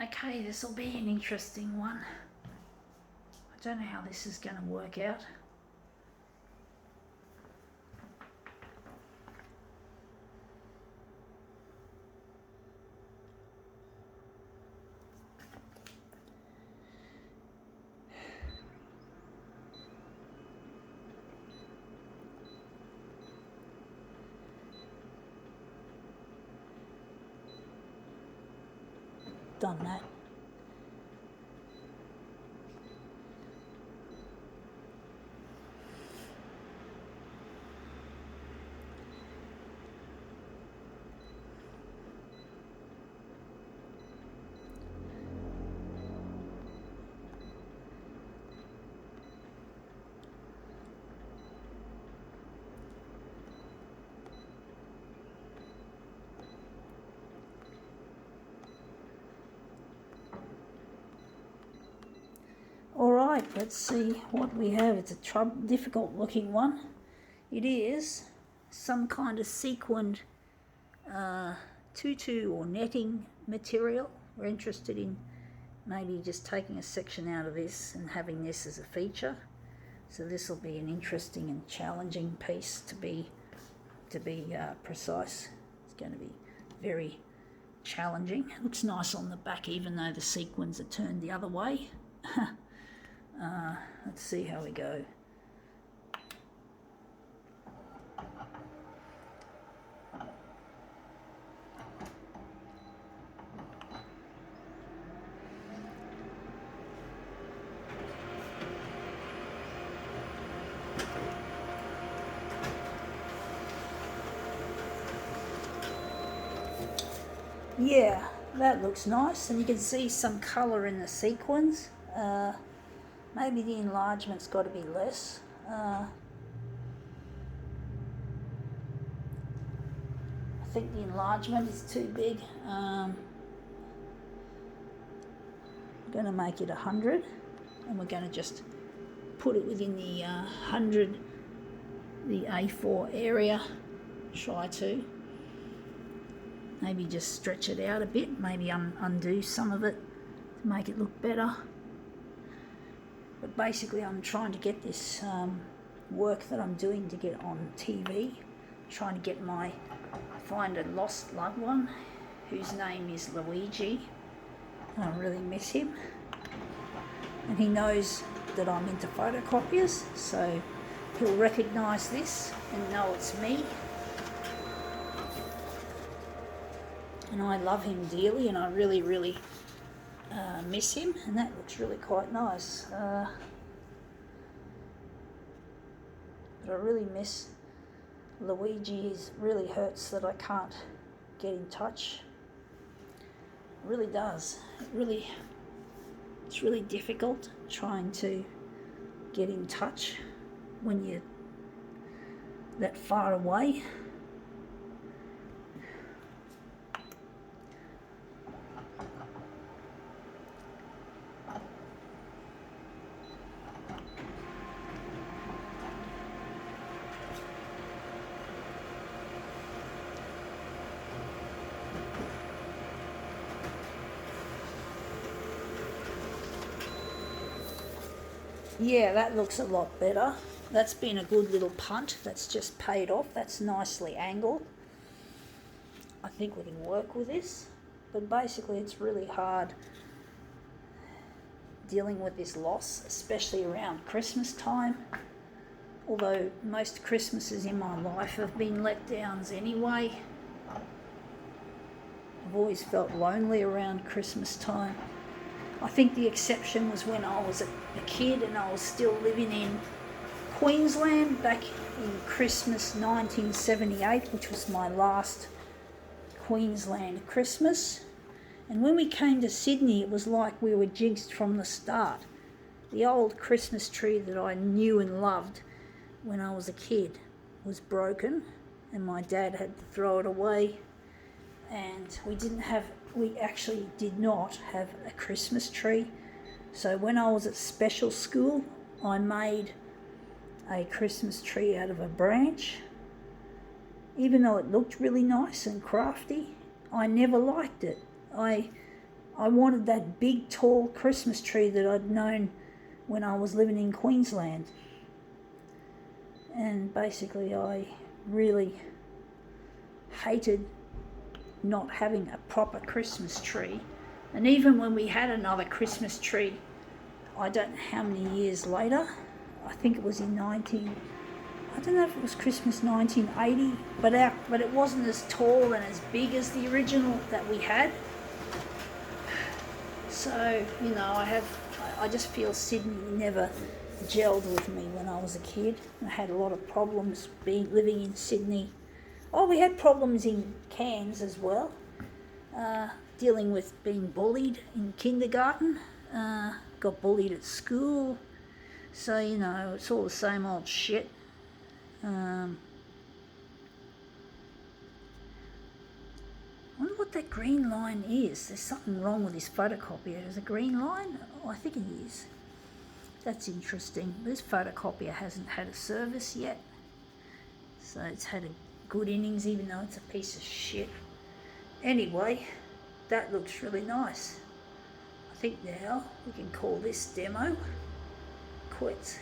Okay, this will be an interesting one. I don't know how this is going to work out. Done that. Alright, let's see what we have. It's a difficult looking one. It is some kind of sequined tutu or netting material. We're interested in maybe just taking a section out of this and having this as a feature. So this will be an interesting and challenging piece to be precise. It's going to be very challenging. It looks nice on the back even though the sequins are turned the other way. Let's see how we go. Yeah, that looks nice, and you can see some colour in the sequins. Maybe the enlargement's got to be less. I think the enlargement is too big. I'm going to make it 100, and we're going to just put it within the 100, the A4 area. Try to. Maybe just stretch it out a bit, maybe undo some of it to make it look better. But basically I'm trying to get this work that I'm doing to get on TV, trying to get find a lost loved one whose name is Luigi. I really miss him. And he knows that I'm into photocopiers, so he'll recognise this and know it's me. And I love him dearly, and I really, really miss him, and that looks really quite nice. But I really miss Luigi. It really hurts that I can't get in touch. It really does. It's really difficult trying to get in touch when you're that far away. Yeah, that looks a lot better. That's been a good little punt. That's just paid off. That's nicely angled. I think we can work with this. But basically it's really hard dealing with this loss, especially around Christmas time. Although most Christmases in my life have been letdowns anyway. I've always felt lonely around Christmas time. I think the exception was when I was a kid and I was still living in Queensland back in Christmas 1978, which was my last Queensland Christmas. And when we came to Sydney, it was like we were jinxed from the start. The old Christmas tree that I knew and loved when I was a kid was broken, and my dad had to throw it away. And we actually did not have a Christmas tree. So when I was at special school, I made a Christmas tree out of a branch. Even though it looked really nice and crafty, I never liked it. I I wanted that big, tall Christmas tree that I'd known when I was living in Queensland. And basically I really hated not having a proper Christmas tree. And even when we had another Christmas tree, I don't know how many years later, I think it was in I don't know if it was Christmas 1980, but it wasn't as tall and as big as the original that we had. So, you know, I just feel Sydney never gelled with me when I was a kid. I had a lot of problems living in Sydney. Oh, we had problems in Cairns as well, dealing with being bullied in kindergarten, got bullied at school. So, you know, it's all the same old shit. I wonder what that green line is. There's something wrong with this photocopier. Is it a green line? Oh, I think it is. That's interesting. This photocopier hasn't had a service yet. So it's had a good innings, even though it's a piece of shit. Anyway, that looks really nice. I think now we can call this demo quits.